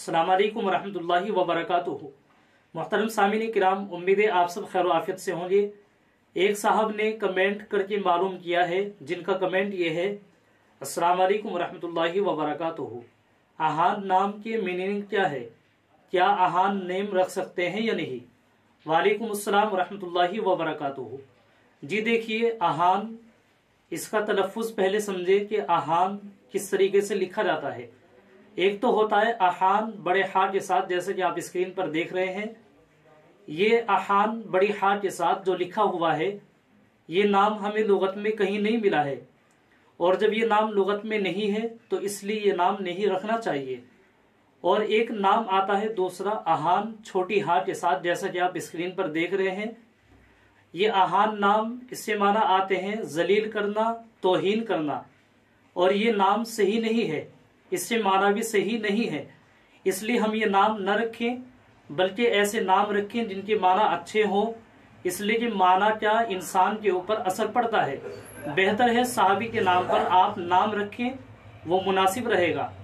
अस्सलाम वालेकुम रहमतुल्लाहि व बरकातुहू। मोहतरम सामीन किराम, उम्मीद है आप सब खैर आफियत से होंगे। एक साहब ने कमेंट करके मालूम किया है, जिनका कमेंट ये है, अस्सलाम वालेकुम रहमतुल्लाहि व बरकातुहू। आहान नाम के मीनिंग क्या है? क्या आहान नेम रख सकते हैं या नहीं? वालेकुम अस्सलाम रहमतुल्लाहि व बरकातुहू। जी देखिए, आहान इसका तलफ़ुज़ पहले समझे कि आहान किस तरीके से लिखा जाता है। एक तो होता है आहान बड़े हा के साथ, जैसे कि आप स्क्रीन पर देख रहे हैं। ये आहान बड़ी हा के साथ जो लिखा हुआ है, ये नाम हमें लुगत में कहीं नहीं मिला है, और जब ये नाम लुगत में नहीं है तो इसलिए ये नाम नहीं रखना चाहिए। और एक नाम आता है दूसरा आहान छोटी हा के साथ, जैसा कि आप स्क्रीन पर देख रहे हैं। ये आहान नाम इससे माना आते हैं जलील करना, तौहीन करना, और ये नाम सही नहीं है, इससे माना भी सही नहीं है। इसलिए हम ये नाम न रखें, बल्कि ऐसे नाम रखें जिनके माना अच्छे हों, इसलिए कि माना क्या इंसान के ऊपर असर पड़ता है। बेहतर है साहबी के नाम पर आप नाम रखें, वो मुनासिब रहेगा।